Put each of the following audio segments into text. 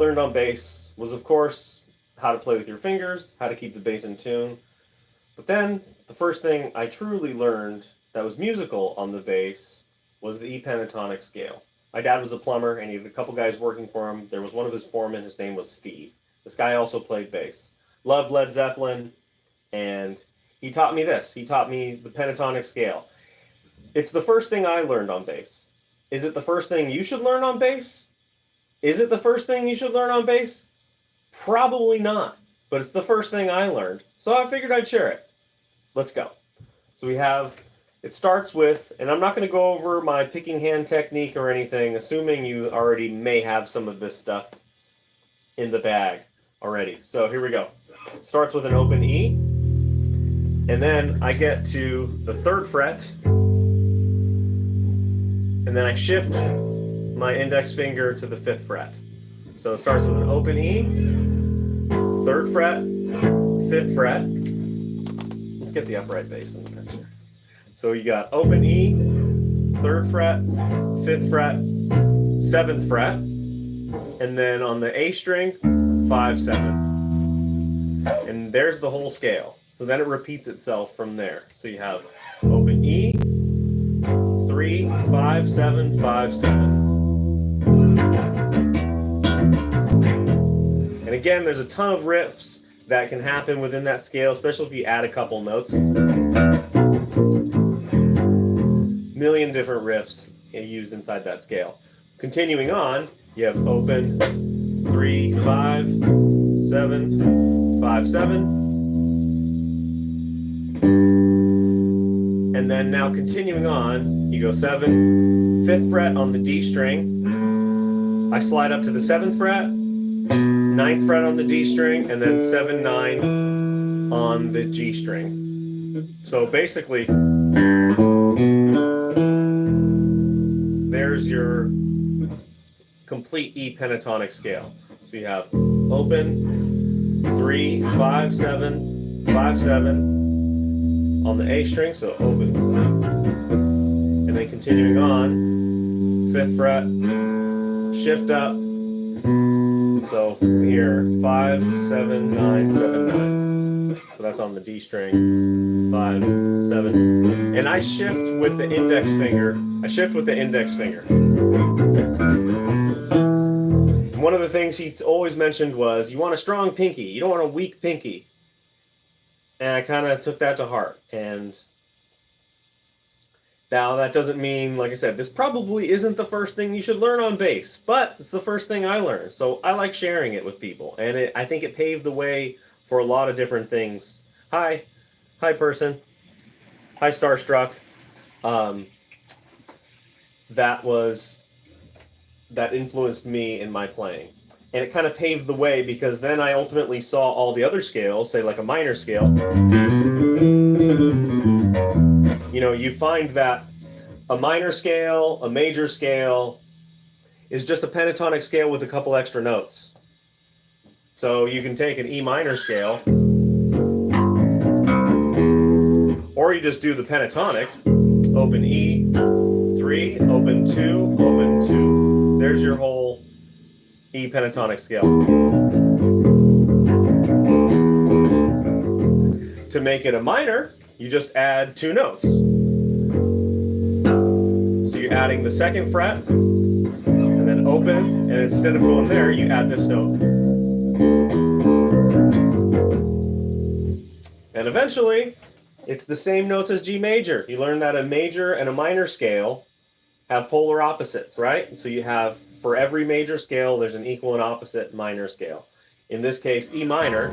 learned on bass was, of course, how to play with your fingers, how to keep the bass in tune. But then the first thing I truly learned that was musical on the bass was the E pentatonic scale. My dad was a plumber, and he had a couple guys working for him. There was one of his foremen. His name was Steve. This guy also played bass. Loved Led Zeppelin, and he taught me this. He taught me the pentatonic scale. It's the first thing I learned on bass. Is it the first thing you should learn on bass? Is it the first thing you should learn on bass? Probably not, but it's the first thing I learned, so I figured I'd share it. Let's go. So we have, it starts with, and I'm not going to go over my picking hand technique or anything, assuming you already may have some of this stuff in the bag already. So here we go. Starts with an open E, and then I get to the 3rd fret, and then I shift my index finger to the 5th fret. So it starts with an open E, 3rd fret, 5th fret. Let's get the upright bass in the picture. So you got open E, 3rd fret, 5th fret, 7th fret, and then on the A string, 5, 7. And there's the whole scale. So then it repeats itself from there. So you have open E, 3, 5, 7, 5, 7. And again, there's a ton of riffs that can happen within that scale, especially if you add a couple notes. Million different riffs used inside that scale. Continuing on, you have open 3, 5, 7, 5, 7. And then now continuing on, you go 7, 5th fret on the D string. I slide up to the 7th fret, 9th fret on the D string, and then 7, 9 on the G string. So basically, there's your complete E pentatonic scale. So you have open, 3, 5, 7, 5, 7 on the A string, so open. And then continuing on, 5th fret, shift up. So from here, 5, 7, 9, 7, 9. So that's on the D string, 5, 7. And I shift with the index finger. And one of the things he always mentioned was, you want a strong pinky. You don't want a weak pinky. And I kind of took that to heart. And now that doesn't mean, like I said, this probably isn't the first thing you should learn on bass, but it's the first thing I learned. So I like sharing it with people. And I think it paved the way for a lot of different things. Hi person. Hi Starstruck. That influenced me in my playing. And it kind of paved the way, because then I ultimately saw all the other scales, say like a minor scale. You know, you find that a minor scale, a major scale, is just a pentatonic scale with a couple extra notes. So you can take an E minor scale, or you just do the pentatonic, open E, 3, open 2, open 2. There's your whole E pentatonic scale. To make it a minor, you just add 2 notes. So you're adding the 2nd fret, and then open, and instead of going there, you add this note. And eventually, it's the same notes as G major. You learn that a major and a minor scale have polar opposites, right? So you have, for every major scale, there's an equal and opposite minor scale. In this case, E minor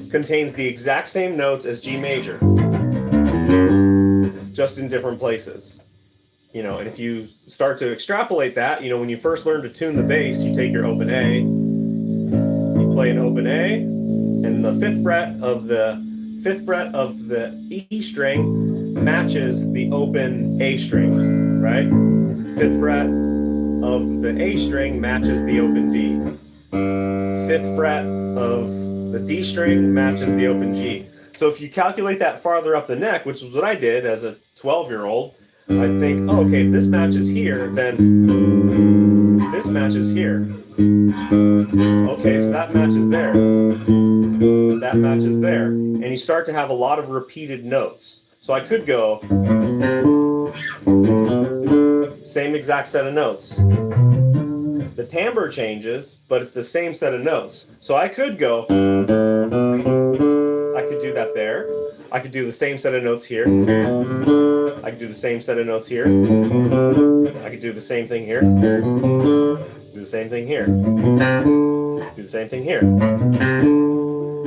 contains the exact same notes as G major, just in different places. You know, and if you start to extrapolate that, you know, when you first learn to tune the bass, you take your open A, you play an open A, and the 5th fret of the E string matches the open A string, right? 5th fret of the A string matches the open D. 5th fret of the D string matches the open G. So if you calculate that farther up the neck, which is what I did as a 12-year-old, I'd think, oh, okay, if this matches here, then This matches here. Okay, so that matches there. That matches there. And you start to have a lot of repeated notes. So I could go same exact set of notes. The timbre changes, but it's the same set of notes. So I could go, I could do that there. I could do the same set of notes here. I could do the same set of notes here. I could do the same thing here. Do the same thing here. Do the same thing here.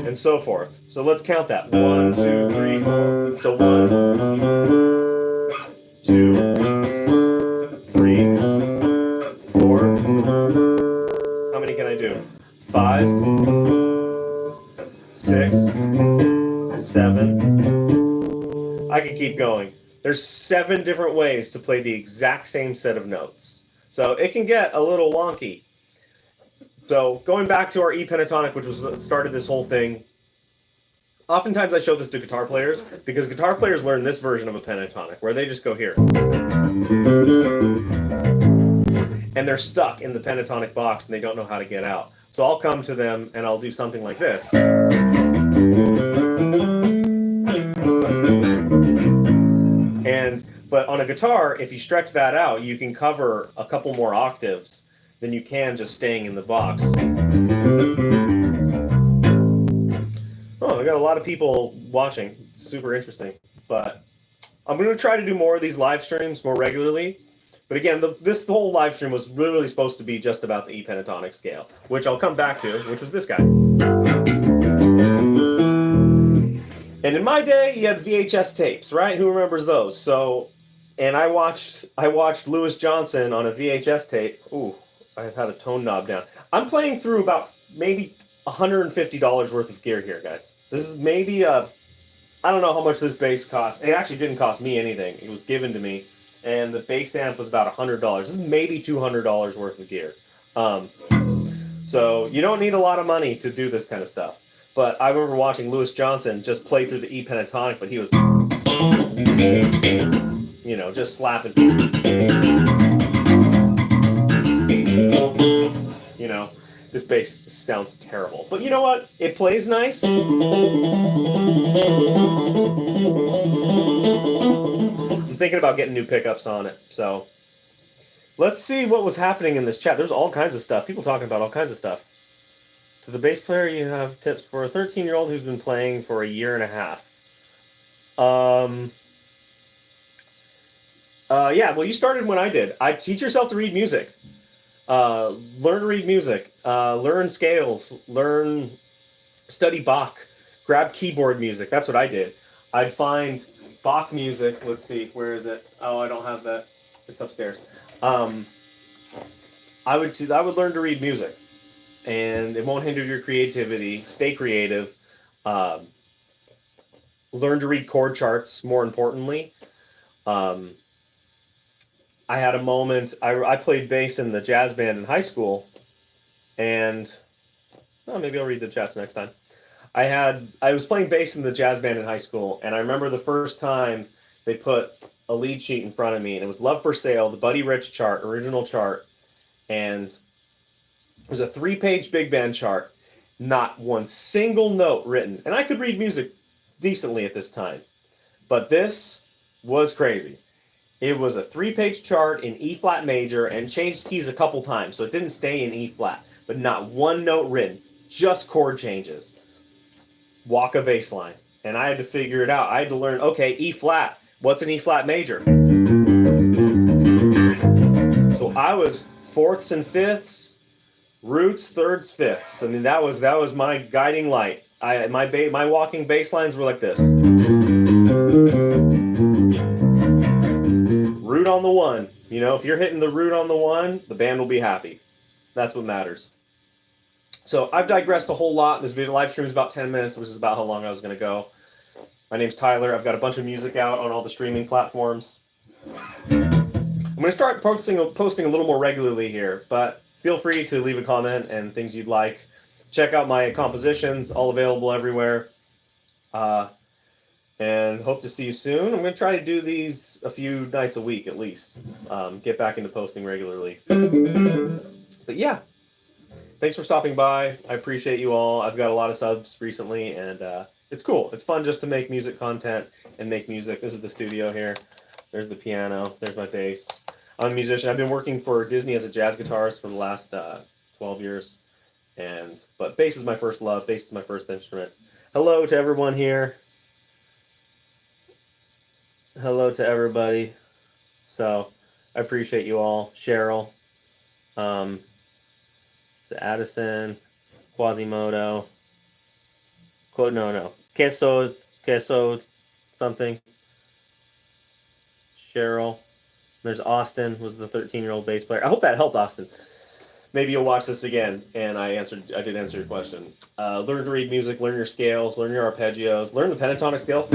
And so forth. So let's count that. 1, 2, 3, 4. So 1, 2, 3, 4. How many can I do? 5, 6, 7. I could keep going. There's 7 different ways to play the exact same set of notes. So it can get a little wonky. So going back to our E pentatonic, which was what started this whole thing, oftentimes I show this to guitar players because guitar players learn this version of a pentatonic where they just go here. And they're stuck in the pentatonic box and they don't know how to get out. So I'll come to them and I'll do something like this. But on a guitar, if you stretch that out, you can cover a couple more octaves than you can just staying in the box. Oh, I got a lot of people watching. It's super interesting. But I'm going to try to do more of these live streams more regularly. But again, this whole live stream was really supposed to be just about the E pentatonic scale, which I'll come back to, which was this guy. And in my day, you had VHS tapes, right? Who remembers those? So, and I watched Louis Johnson on a VHS tape. Ooh, I've had a tone knob down. I'm playing through about maybe $150 worth of gear here, guys. This is maybe I don't know how much this bass cost. It actually didn't cost me anything. It was given to me. And the bass amp was about $100. This is maybe $200 worth of gear. So you don't need a lot of money to do this kind of stuff. But I remember watching Louis Johnson just play through the E pentatonic, but he was, you know, just slapping. You know, this bass sounds terrible. But you know what? It plays nice. I'm thinking about getting new pickups on it. So let's see what was happening in this chat. There's all kinds of stuff. People talking about all kinds of stuff. To the bass player, you have tips for a 13-year-old who's been playing for a year and a half. Yeah, well, you started when I did. Teach yourself to read music. Learn to read music. Learn scales. Study Bach. Grab keyboard music. That's what I did. I'd find Bach music. Let's see, where is it? Oh, I don't have that. It's upstairs. I would learn to read music. And it won't hinder your creativity. Stay creative. Learn to read chord charts, more importantly. I had a moment, I played bass in the jazz band in high school, and maybe I'll read the chats next time. I was playing bass in the jazz band in high school, and I remember the first time they put a lead sheet in front of me, and it was Love for Sale, the Buddy Rich chart, original chart, and it was a 3-page big band chart, not one single note written. And I could read music decently at this time, but this was crazy. It was a 3-page chart in E flat major and changed keys a couple times, so it didn't stay in E flat, but not one note written, just chord changes. Walk a bass line. And I had to figure it out. I had to learn, okay, E flat, what's an E flat major? So I was fourths and fifths, roots, thirds, fifths. I mean, that was my guiding light. My walking bass lines were like this. Root on the 1. You know, if you're hitting the root on the 1, the band will be happy. That's what matters. So I've digressed a whole lot. This video live stream is about 10 minutes, which is about how long I was going to go. My name's Tyler. I've got a bunch of music out on all the streaming platforms. I'm going to start posting a little more regularly here, but feel free to leave a comment and things you'd like. Check out my compositions, all available everywhere. and hope to see you soon. I'm going to try to do these a few nights a week at least. Get back into posting regularly. But yeah, thanks for stopping by. I appreciate you all. I've got a lot of subs recently, and it's cool. It's fun just to make music content and make music. This is the studio here. There's the piano. There's my bass. I'm a musician. I've been working for Disney as a jazz guitarist for the last 12 years. But bass is my first love. Bass is my first instrument. Hello to everyone here. Hello to everybody. So I appreciate you all. Cheryl. So Addison, Quasimodo. No. Queso, something. Cheryl. There's Austin, was the 13-year-old bass player. I hope that helped, Austin. Maybe you'll watch this again, and I did answer your question. Learn to read music, learn your scales, learn your arpeggios, learn the pentatonic scale.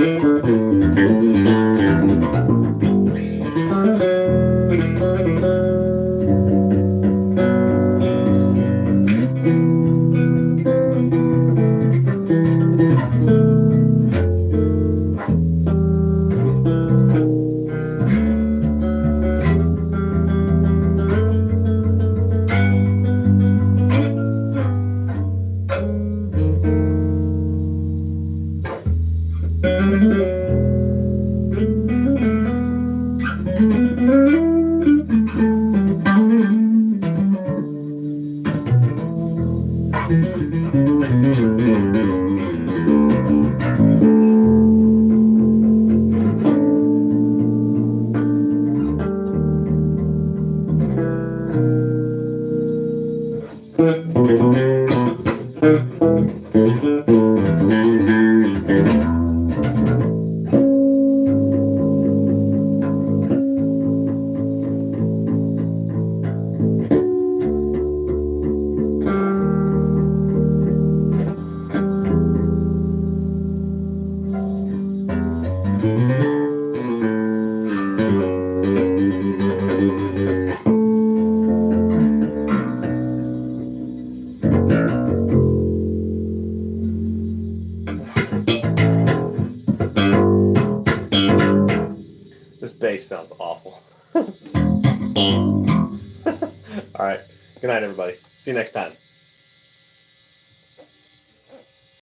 This bass sounds awful. All right. Good night, everybody. See you next time.